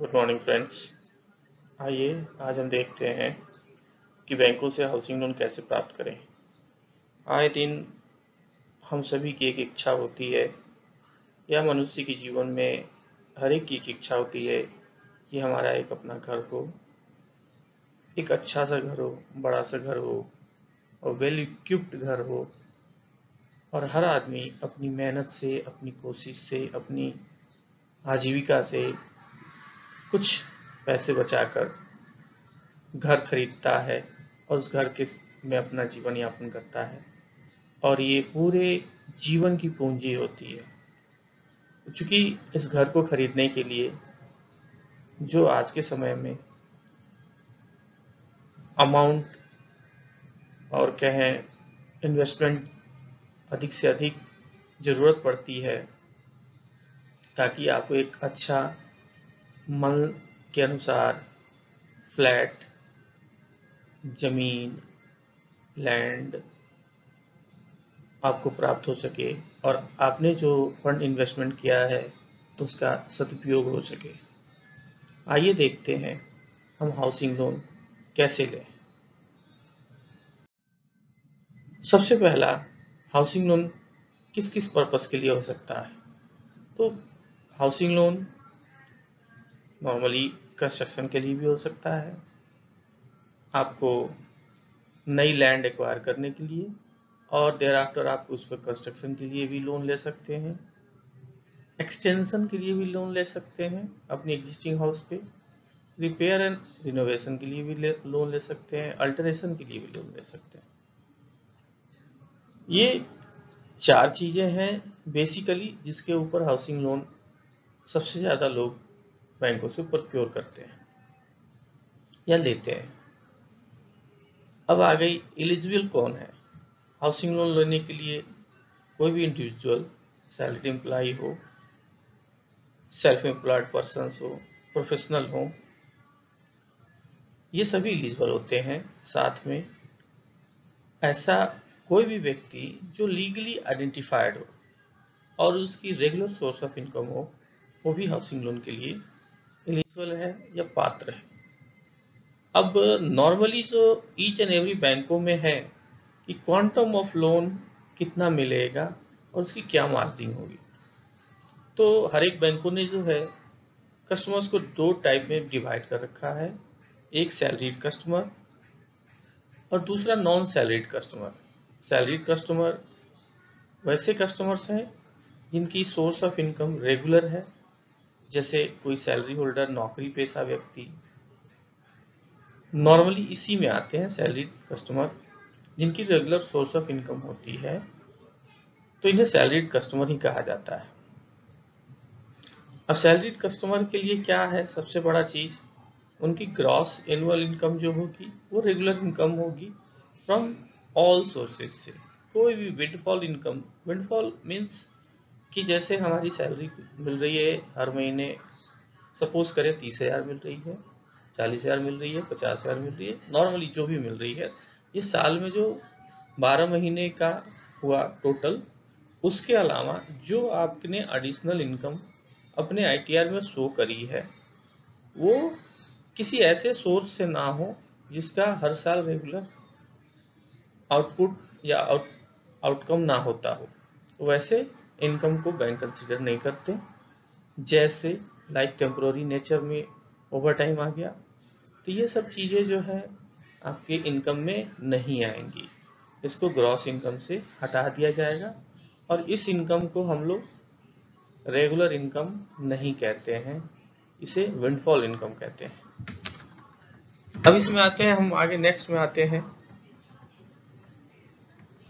Good morning friends. आइए आज हम देखते हैं कि बैंकों से हाउसिंग लोन कैसे प्राप्त करें। आए दिन हम सभी की एक इच्छा होती है या मनुष्य के जीवन में हर एक की एक इच्छा होती है कि हमारा एक अपना घर हो, एक अच्छा सा घर हो, बड़ा सा घर हो और वेल इक्विप्ड घर हो। और हर आदमी अपनी मेहनत से, अपनी कोशिश से, अपनी आजीविका से कुछ पैसे बचाकर घर खरीदता है और उस घर के में अपना जीवन यापन करता है और ये पूरे जीवन की पूंजी होती है। चूंकि इस घर को खरीदने के लिए जो आज के समय में अमाउंट और कहें इन्वेस्टमेंट अधिक से अधिक ज़रूरत पड़ती है ताकि आपको एक अच्छा मन के अनुसार फ्लैट, ज़मीन, लैंड आपको प्राप्त हो सके और आपने जो फंड इन्वेस्टमेंट किया है उसका सदुपयोग हो सके। आइए देखते हैं हम हाउसिंग लोन कैसे लें। सबसे पहला, हाउसिंग लोन किस किस पर्पस के लिए हो सकता है। तो हाउसिंग लोन नॉर्मली कंस्ट्रक्शन के लिए भी हो सकता है, आपको नई लैंड एक्वायर करने के लिए, और देयर आफ्टर आप उस पर कंस्ट्रक्शन के लिए भी लोन ले सकते हैं, एक्सटेंशन के लिए भी लोन ले सकते हैं अपनी एग्जिस्टिंग हाउस पे, रिपेयर एंड रिनोवेशन के लिए भी लोन ले सकते हैं, अल्टरेशन के लिए भी लोन ले सकते हैं। ये चार चीज़ें हैं बेसिकली जिसके ऊपर हाउसिंग लोन सबसे ज़्यादा लोग बैंकों से प्रोक्योर करते हैं या लेते हैं। अब आ गई एलिजिबल कौन है हाउसिंग लोन लेने के लिए। कोई भी इंडिविजुअल, सैलरीड एम्प्लॉय हो, सेल्फ एम्प्लॉयड पर्सन हो, प्रोफेशनल हो, ये सभी एलिजिबल होते हैं। साथ में ऐसा कोई भी व्यक्ति जो लीगली आइडेंटिफाइड हो और उसकी रेगुलर सोर्स ऑफ इनकम हो, वो भी हाउसिंग लोन के लिए एलिजिबल है या पात्र है। अब नॉर्मली जो ईच एंड एवरी बैंकों में है कि क्वांटम ऑफ लोन कितना मिलेगा और उसकी क्या मार्जिन होगी। तो हर एक बैंकों ने जो है कस्टमर्स को दो टाइप में डिवाइड कर रखा है, एक सैलरीड कस्टमर और दूसरा non salaried customer. Salaried customer वैसे कस्टमर्स हैं जिनकी सोर्स ऑफ इनकम रेगुलर है, जैसे कोई सैलरी होल्डर, नौकरी पेशा व्यक्ति नॉर्मली इसी में आते हैं। सैलरीड कस्टमर जिनकी रेगुलर सोर्स ऑफ इनकम होती है तो इन्हें सैलरीड कस्टमर ही कहा जाता है। अब सैलरीड कस्टमर के लिए क्या है सबसे बड़ा चीज, उनकी ग्रॉस एनुअल इनकम जो होगी वो रेगुलर इनकम होगी फ्रॉम ऑल सोर्सेज से। कोई भी विंडफॉल इनकम, विंडफॉल मीन्स कि जैसे हमारी सैलरी मिल रही है हर महीने, सपोज करें 30,000 मिल रही है, 40,000 मिल रही है, 50,000 मिल रही है, नॉर्मली जो भी मिल रही है, ये साल में जो 12 महीने का हुआ टोटल, उसके अलावा जो आपने एडिशनल इनकम अपने आईटीआर में शो करी है वो किसी ऐसे सोर्स से ना हो जिसका हर साल रेगुलर आउटपुट या आउटकम ना होता हो, वैसे इनकम को बैंक कंसिडर नहीं करते। जैसे लाइक टेम्पोररी नेचर में ओवर टाइम आ गया, तो ये सब चीज़ें जो है आपके इनकम में नहीं आएंगी, इसको ग्रॉस इनकम से हटा दिया जाएगा और इस इनकम को हम लोग रेगुलर इनकम नहीं कहते हैं, इसे विंडफॉल इनकम कहते हैं। अब इसमें आते हैं हम आगे, नेक्स्ट में आते हैं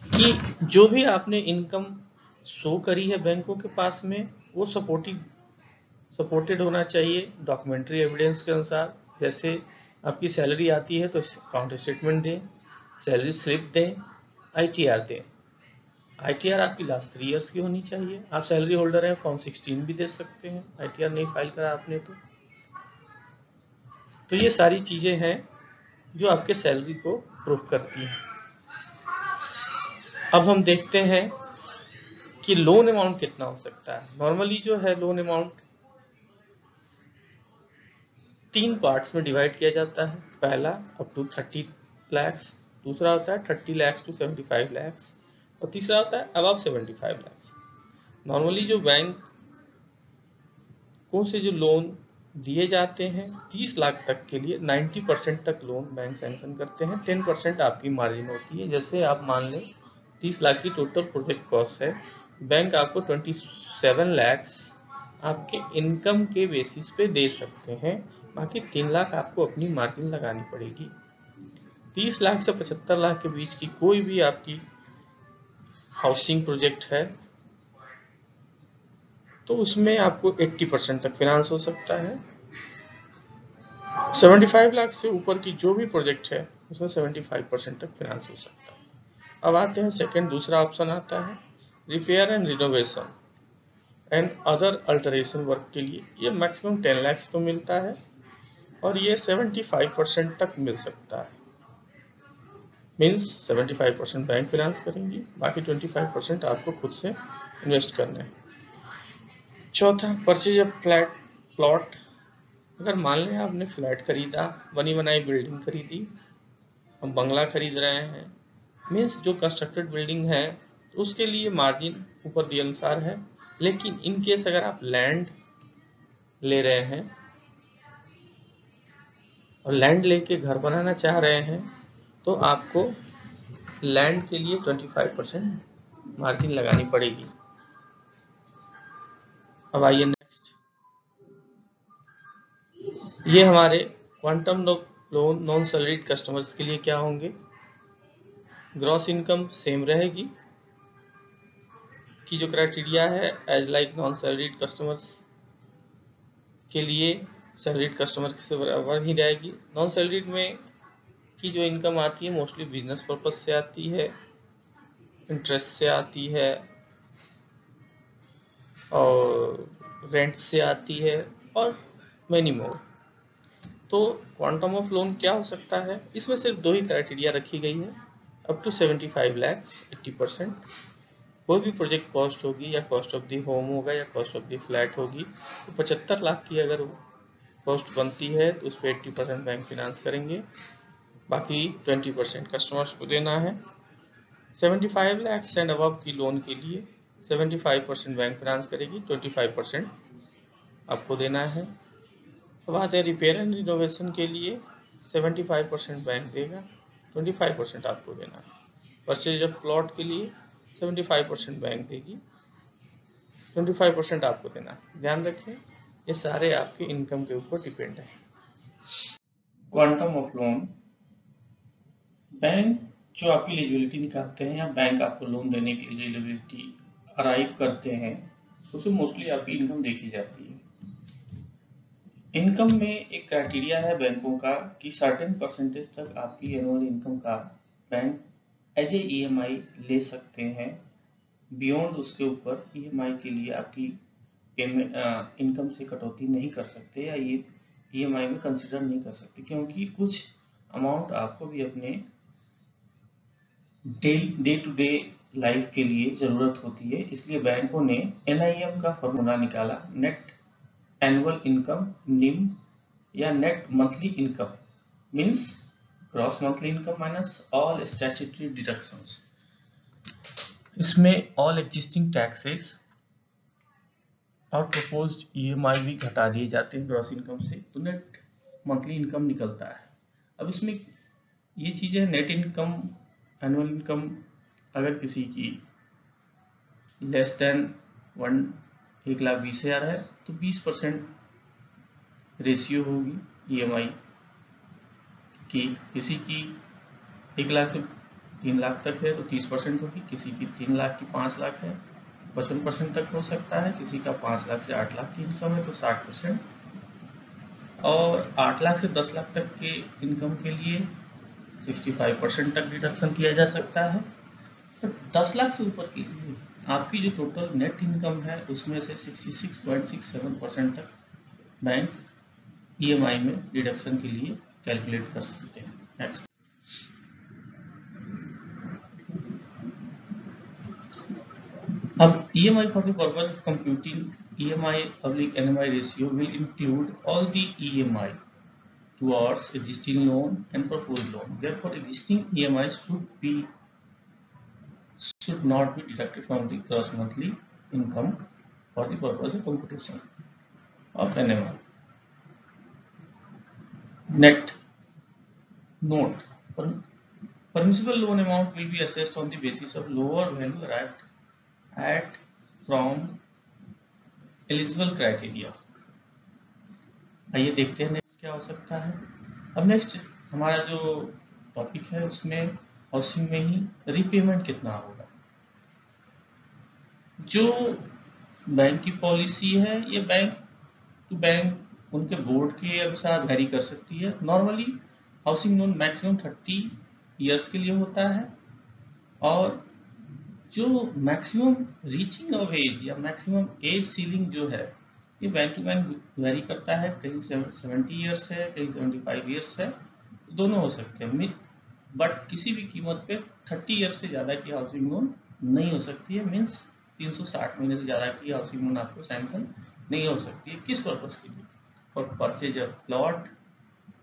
कि जो भी आपने इनकम शो करी है बैंकों के पास में वो सपोर्टेड होना चाहिए डॉक्यूमेंट्री एविडेंस के अनुसार। जैसे आपकी सैलरी आती है तो अकाउंट स्टेटमेंट दें, सैलरी स्लिप दें, आईटीआर दें। आईटीआर आपकी लास्ट 3 इयर्स की होनी चाहिए। आप सैलरी होल्डर हैं, फॉर्म 16 भी दे सकते हैं आईटीआर नहीं फाइल करा आपने तो ये सारी चीजें हैं जो आपके सैलरी को प्रूफ करती हैं। अब हम देखते हैं कि लोन अमाउंट कितना हो सकता है। नॉर्मली जो है लोन अमाउंट 3 पार्ट्स में डिवाइड किया जाता है। पहला अप टू 30 lakhs, दूसरा होता है 30 lakhs to 75 lakhs और तीसरा होता है अबव 75 lakhs। नॉर्मली जो बैंक को से जो लोन दिए जाते हैं 30 लाख तक के लिए 90% तक लोन बैंक सैंक्शन करते हैं, 10% आपकी मार्जिन होती है। जैसे आप मान लें 30 लाख की टोटल प्रोजेक्ट कॉस्ट है, बैंक आपको 27 lakhs आपके इनकम के बेसिस पे दे सकते हैं, बाकी 3 लाख आपको अपनी मार्जिन लगानी पड़ेगी। 30 लाख से 75 लाख के बीच की कोई भी आपकी हाउसिंग प्रोजेक्ट है तो उसमें आपको 80% तक फिनांस हो सकता है। 75 लाख से ऊपर की जो भी प्रोजेक्ट है उसमें 75% तक फिनांस हो सकता है। अब आते हैं सेकंड, दूसरा ऑप्शन आता है repair and renovation and other alteration work के लिए। ये मैक्सिमम 10 लाख तो मिलता है और ये 75% तक मिल सकता है। मीन्स 75% बैंक फिनांस करेंगी, बाकी 25% आपको खुद से इन्वेस्ट करना है। चौथा, परचेज ऑफ फ्लैट प्लॉट। अगर मान लें आपने फ्लैट खरीदा, बनी बनाई बिल्डिंग खरीदी, हम बंगला खरीद रहे हैं, मीन्स जो कंस्ट्रक्टेड बिल्डिंग है उसके लिए मार्जिन ऊपर दिए अनुसार है। लेकिन इन केस अगर आप लैंड ले रहे हैं और लैंड लेके घर बनाना चाह रहे हैं तो आपको लैंड के लिए 25% मार्जिन लगानी पड़ेगी। अब आइए नेक्स्ट, ये हमारे quantum loan non salaried customers के लिए क्या होंगे। ग्रॉस इनकम सेम रहेगी की जो क्राइटेरिया है as like non salaried customers के लिए सैलरीड कस्टमर से बराबर ही रहेगी। नॉन सैलरीड में की जो इनकम आती है मोस्टली बिजनेस पर्पज से आती है, इंटरेस्ट से आती है और रेंट से आती है और मैनी मोर। तो क्वांटम ऑफ लोन क्या हो सकता है, इसमें सिर्फ 2 ही क्राइटेरिया रखी गई है, अप टू 75 lakhs 80%। कोई भी प्रोजेक्ट कॉस्ट होगी या कॉस्ट ऑफ दी होम होगा या कॉस्ट ऑफ दी फ्लैट होगी तो 75 लाख की अगर कॉस्ट बनती है तो उस पर 80% बैंक फिनांस करेंगे, बाकी 20% कस्टमर्स को देना है। 75 lakhs एंड अबव की लोन के लिए 75% बैंक फिनांस करेगी, 25% आपको देना है। अब आते हैं रिपेयर एंड रिनोवेशन के लिए 75% बैंक देगा, 25% आपको देना है। परचेज ऑफ प्लॉट के लिए 75% बैंक देगी, 25% आपको देना है। ध्यान रखें ये सारे आपके इनकम के ऊपर डिपेंड है। क्वांटम ऑफ लोन, बैंक जो आपकी एलिजिबिलिटी निकालते हैं या बैंक आपको लोन देने की एलिजिबिलिटी अराइव करते हैं उसमें मोस्टली आपकी इनकम देखी जाती है। इनकम में एक क्राइटेरिया है बैंकों का कि सर्टेन परसेंटेज तक आपकी एनुअल इनकम का बैंक एज ए EMI ले सकते हैं। बियॉन्ड उसके ऊपर EMI के लिए आपकी पेमेंट इनकम से कटौती नहीं कर सकते या ये EMI में कंसिडर नहीं कर सकते, क्योंकि कुछ अमाउंट आपको भी अपने डे टू डे लाइफ के लिए जरूरत होती है। इसलिए बैंकों ने NIM का फॉर्मूला निकाला, नेट एनुअल इनकम निम या net monthly income means gross monthly income minus all statutory deductions. इसमें ऑल एग्जिस्टिंग टैक्सेस और प्रपोज्ड EMI भी घटा दिए जाते हैं ग्रॉस इनकम से, तो नेट मंथली इनकम निकलता है। अब इसमें ये चीजें नेट इनकम एनुअल इनकम अगर किसी की लेस देन 1,20,000 है तो 20% रेशियो होगी EMI की। किसी की 1 लाख से 3 लाख तक है तो 30% होगी, किसी की 3 लाख की 5 लाख है 55% तक हो सकता है, किसी का 5 लाख से 8 लाख की इनकम है तो 60%, और 8 लाख से 10 लाख तक के इनकम के लिए 65% तक डिडक्शन किया जा सकता है। तो 10 लाख से ऊपर के लिए आपकी जो टोटल नेट इनकम है उसमें से 66.67% तक बैंक EMI में डिडक्शन के लिए कैलकुलेट कर सकते हैं। नेक्स्ट, अब EMI for the purpose of computing EMI public NMI ratio will include all the EMI towards existing loan and proposed loan. Therefore, existing EMI should not be deducted from the gross monthly income for the purpose of computation of NMI. Net note: permissible loan amount will be assessed on the basis of lower value arrived at from eligible criteria. आइए देखते हैं next क्या हो सकता है। अब next हमारा जो टॉपिक है उसमें हाउसिंग में ही रीपेमेंट कितना होगा। जो बैंक की पॉलिसी है ये बैंक टू बैंक उनके बोर्ड के अनुसार वेरी कर सकती है। Normally housing loan maximum 30 years के लिए होता है और जो मैक्सिमम रीचिंग ऑफ एज या मैक्सिमम एज सीलिंग जो है ये बैंक टू बैंक वेरी करता है। कहीं 70 इयर्स है, कहीं 75 इयर्स है, दोनों हो सकते हैं। बट किसी भी कीमत पे 30 इयर्स से ज़्यादा की हाउसिंग लोन नहीं हो सकती है। मीन्स 360 महीने से ज़्यादा की हाउसिंग लोन आपको सैंक्शन नहीं हो सकती है। किस पर्पज़ के लिए? For purchase of plot,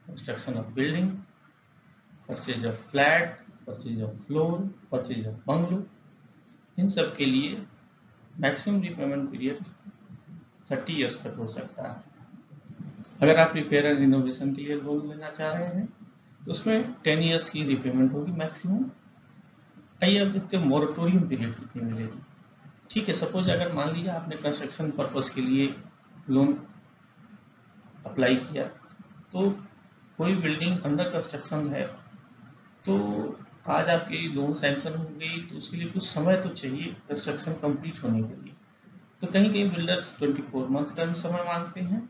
construction of building, purchase of flat, purchase of floor, purchase of bungalow, इन सब के लिए मैक्सिमम रीपेमेंट पीरियड 30 इयर्स तक हो सकता है। अगर आप रिपेयर एंड रिनोवेशन के लिए लोन लेना चाह रहे हैं तो उसमें 10 इयर्स की रीपेमेंट होगी मैक्सिमम। आइए अब देखते हैं मोरेटोरियम पीरियड कितनी मिलेगी। ठीक है, सपोज अगर मान लीजिए आपने कंस्ट्रक्शन पर्पस के लिए लोन अप्लाई किया तो कोई बिल्डिंग अंडर कंस्ट्रक्शन है तो आज आपकी लोन सैंक्शन हो गई तो उसके लिए कुछ समय तो चाहिए कंस्ट्रक्शन कंप्लीट होने के लिए। तो कहीं कहीं बिल्डर्स 24 मंथ का भी समय मांगते हैं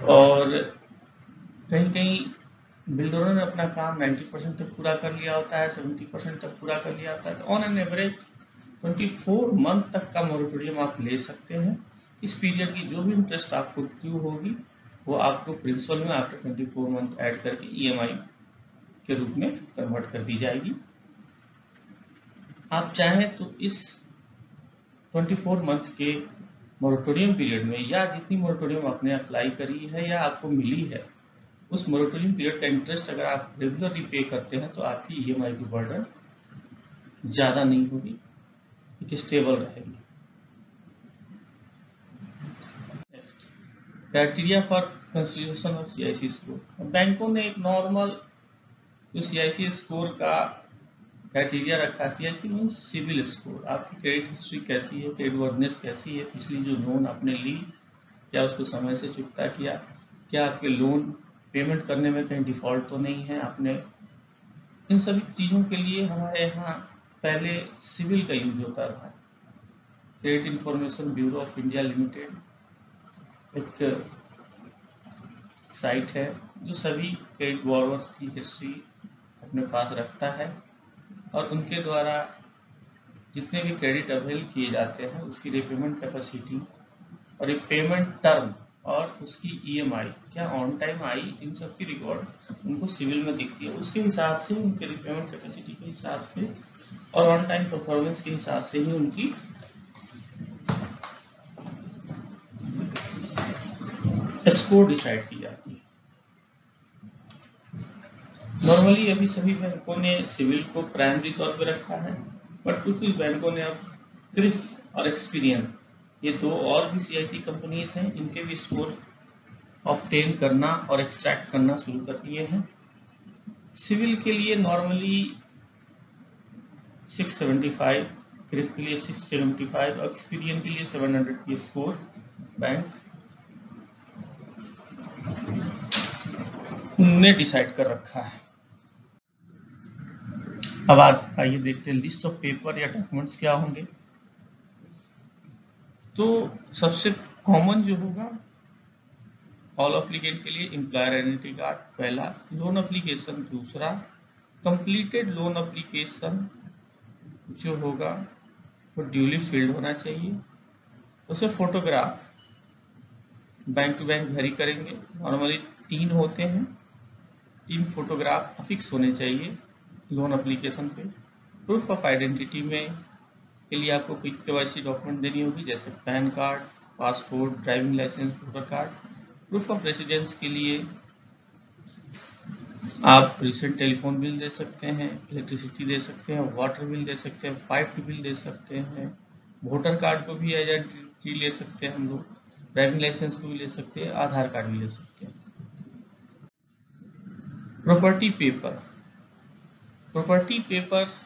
और कहीं कहीं बिल्डरों ने अपना काम 90% तक पूरा कर लिया होता है, 70% तक पूरा कर लिया होता है। तो ऑन एन एवरेज 24 मंथ तक का मोरेटोरियम आप ले सकते हैं। इस पीरियड की जो भी इंटरेस्ट आपको ड्यू होगी वो आपको प्रिंसिपल में आफ्टर 24 मंथ ऐड करके EMI के रूप में कन्वर्ट कर दी जाएगी। आप चाहें तो इस 24 मंथ के मोरेटोरियम पीरियड में या जितनी मोरेटोरियम आपने अप्लाई करी है या आपको मिली है उस मोरेटोरियम पीरियड का इंटरेस्ट अगर आप रेगुलरली पे करते हैं तो आपकी EMI की बर्डन ज़्यादा नहीं होगी, एक स्टेबल रहेगी। Next, criteria for consideration of CIC score. बैंकों ने एक नॉर्मल जो CIC स्कोर का क्राइटेरिया रखा। CIC मीन्स सिविल स्कोर, आपकी क्रेडिट हिस्ट्री कैसी है, क्रेडिट वर्दनेस कैसी है, पिछली जो लोन आपने ली क्या उसको समय से चुकता किया, क्या आपके लोन पेमेंट करने में कहीं डिफॉल्ट तो नहीं है आपने। इन सभी चीज़ों के लिए हमारे यहाँ पहले सिविल का यूज होता था। Credit information bureau of India limited एक साइट है जो सभी क्रेडिट बोरोवर्स की हिस्ट्री अपने पास रखता है और उनके द्वारा जितने भी क्रेडिट अवेल किए जाते हैं उसकी रिपेमेंट कैपेसिटी और पेमेंट टर्म और उसकी EMI क्या ऑन टाइम आई, इन सब की रिकॉर्ड उनको सिविल में दिखती है। उसके हिसाब से उनके रिपेमेंट कैपेसिटी के हिसाब से और ऑन टाइम परफॉर्मेंस के हिसाब से ही उनकी स्कोर डिसाइड की जाती है। नॉर्मली अभी सभी बैंकों ने सिविल को प्राइमरी तौर पे रखा है बट कुछ बैंकों ने अब क्रिस और एक्सपीरियन ये दो और भी CIC कंपनीज हैं, इनके भी स्कोर ऑब्टेन करना और एक्सट्रैक्ट करना शुरू कर दिए हैं। सिविल के लिए नॉर्मली 675, क्रिस के लिए 675 और एक्सपीरियन के लिए 700 की स्कोर बैंक ने डिसाइड कर रखा है। अब आइए देखते हैं लिस्ट ऑफ पेपर या डॉक्यूमेंट्स क्या होंगे। तो सबसे कॉमन जो होगा ऑल एप्लीकेंट के लिए एम्प्लॉयर आइडेंटिटी कार्ड पहला, लोन एप्लीकेशन दूसरा, कंप्लीटेड लोन एप्लीकेशन जो होगा वो ड्यूली फिल्ड होना चाहिए, उसे photograph bank to bank vary करेंगे। नॉर्मली 3 होते हैं, 3 फोटोग्राफ अफिक्स होने चाहिए लोन एप्लीकेशन पे। प्रूफ ऑफ आइडेंटिटी में के लिए आपको कोई KYC डॉक्यूमेंट देनी होगी जैसे PAN card, passport, driving licence, voter card. Proof of residence के लिए आप रिसेंट टेलीफोन बिल दे सकते हैं, इलेक्ट्रिसिटी दे सकते हैं, वाटर बिल दे सकते हैं, पाइप बिल दे सकते हैं, वोटर कार्ड को भी आइडेंटिटी ले सकते हैं हम लोग, ड्राइविंग लाइसेंस को भी ले सकते हैं, आधार कार्ड भी ले सकते हैं। Property paper, property papers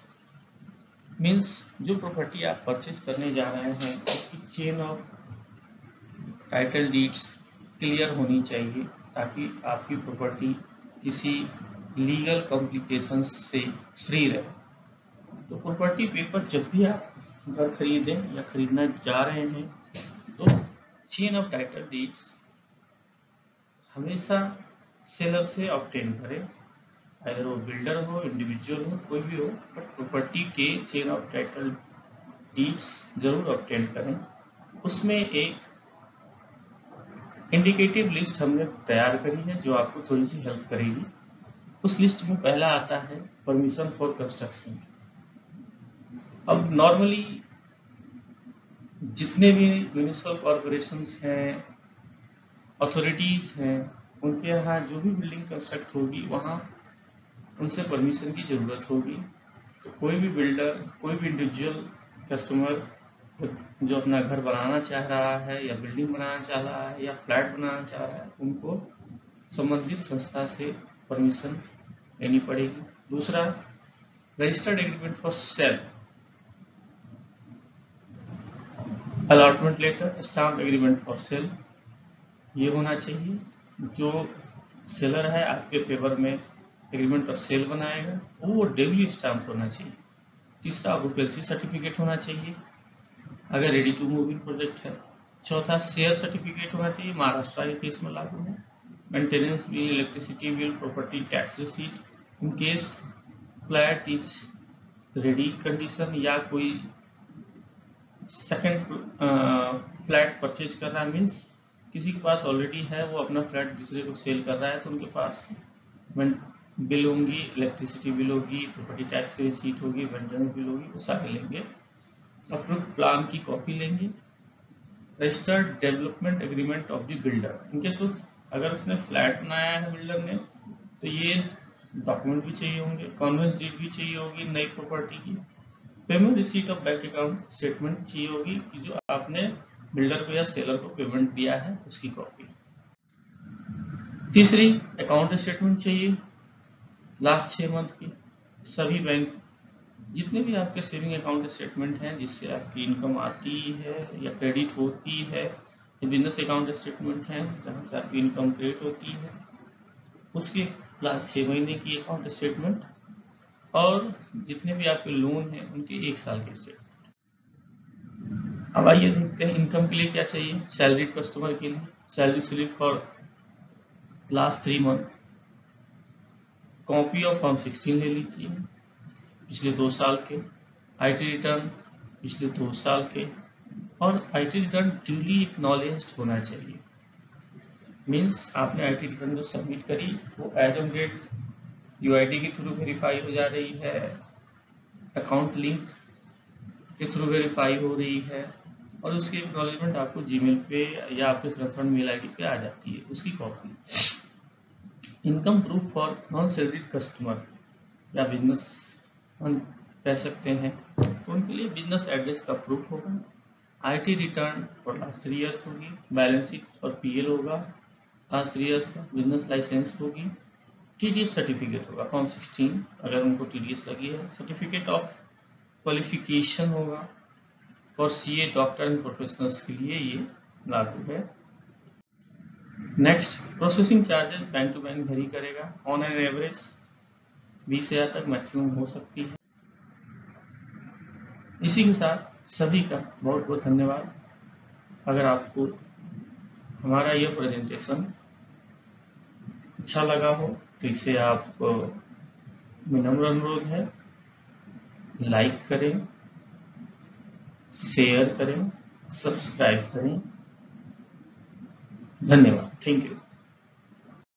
means जो प्रॉपर्टी आप परचेज करने जा रहे हैं उसकी chain of title deeds clear होनी चाहिए ताकि आपकी प्रॉपर्टी किसी लीगल कॉम्प्लिकेशंस से फ्री रहे। तो प्रॉपर्टी पेपर जब भी आप घर खरीदें या खरीदना जा रहे हैं तो चेन ऑफ टाइटल डीड्स हमेशा सेलर से ऑब्टेन करें, अगर वो बिल्डर हो, इंडिविजुअल हो, कोई भी हो, बट प्रॉपर्टी के चेन ऑफ टाइटल डीड्स जरूर ऑब्टेन करें। उसमें एक इंडिकेटिव लिस्ट हमने तैयार करी है जो आपको थोड़ी सी हेल्प करेगी। उस लिस्ट में पहला आता है परमिशन फॉर कंस्ट्रक्शन। अब नॉर्मली जितने भी म्यूनिसिपल कॉरपोरेशंस हैं, अथॉरिटीज हैं, उनके यहाँ जो भी बिल्डिंग कंस्ट्रक्ट होगी वहाँ उनसे परमिशन की ज़रूरत होगी। तो कोई भी बिल्डर, कोई भी इंडिविजुअल कस्टमर जो अपना घर बनाना चाह रहा है या बिल्डिंग बनाना चाह रहा है या फ्लैट बनाना चाह रहा है, उनको संबंधित संस्था से परमिशन लेनी पड़ेगी। दूसरा, registered agreement for sale, allotment letter, stamp agreement for sale, ये होना चाहिए। जो सेलर है आपके फेवर में एग्रीमेंट ऑफ सेल बनाएगा वो डेली स्टाम्प होना चाहिए। तीसरा, ऑक्यूपेंसी सर्टिफिकेट होना चाहिए अगर ready to move in project है। चौथा, शेयर सर्टिफिकेट होना चाहिए, महाराष्ट्र के केस में लागू है। Maintenance bill, electricity bill, property tax receipt in case flat is ready condition या कोई सेकंड फ्लैट परचेज कर रहा है, मीन्स किसी के पास ऑलरेडी है, वो अपना फ्लैट दूसरे को सेल कर रहा है, तो उनके पास बिल होंगी, इलेक्ट्रिसिटी बिल होगी, प्रॉपर्टी टैक्स की रिसीट होगी, मेंटेनेंस बिल होगी, वो सारे लेंगे। अप्रूव्ड प्लान की कॉपी लेंगे। Registered development agreement of the builder, in case अगर उसने फ्लैट बनाया है बिल्डर ने तो ये डॉक्यूमेंट भी चाहिए होंगे, कॉन्वेंस डीड भी चाहिए होगी नई प्रॉपर्टी की, payment receipt of bank account statement चाहिए होगी कि जो आपने बिल्डर को या सेलर को पेमेंट दिया है उसकी कॉपी। तीसरी, अकाउंट स्टेटमेंट चाहिए लास्ट 6 मंथ की, सभी बैंक जितने भी आपके सेविंग अकाउंट स्टेटमेंट हैं जिससे आपकी इनकम आती है या क्रेडिट होती है, बिजनेस अकाउंट स्टेटमेंट हैं जहाँ से आपकी इनकम क्रेडिट होती है, उसके लास्ट 6 महीने की अकाउंट स्टेटमेंट, और जितने भी आपके लोन हैं उनके 1 साल के स्टेटमेंट। अब आइए देखते हैं इनकम के लिए क्या चाहिए। सैलरीड कस्टमर के लिए salary slip for last 3 month, copy of form 16 ले लीजिए पिछले 2 साल के, आईटी रिटर्न पिछले 2 साल के, और आईटी रिटर्न ड्यूली एक्नॉलेज्ड होना चाहिए। मीन्स आपने आईटी रिटर्न जो सबमिट करी वो एज ऑन डेट यूआईडी के थ्रू वेरीफाई हो जा रही है, अकाउंट लिंक के थ्रू वेरीफाई हो रही है, और उसकी एक्नॉलेजमेंट आपको जीमेल पे या आपके कंसर्न मेल आईडी पे आ जाती है, उसकी copy. Income proof for non salaried customer या बिजनेस कह सकते हैं, तो उनके लिए बिजनेस एड्रेस का प्रूफ होगा, IT return for last 3 years होगी, बैलेंस शीट और पीएल होगा लास्ट 3 ईयर्स का, बिजनेस लाइसेंस होगी, टीडीएस सर्टिफिकेट होगा फॉर्म 16 अगर उनको टीडीएस लगी है, सर्टिफिकेट ऑफ क्वालिफिकेशन होगा, और सीए डॉक्टर एंड प्रोफेशनल्स के लिए ये लागू है। Next, processing charges bank to bank vary करेगा, ऑन एन एवरेज 20,000 तक मैक्सिमम हो सकती है। इसी के साथ सभी का बहुत बहुत धन्यवाद। अगर आपको हमारा यह प्रेजेंटेशन अच्छा लगा हो तो इसे आप विनम्र अनुरोध है लाइक करें, शेयर करें, सब्सक्राइब करें। धन्यवाद, थैंक यू।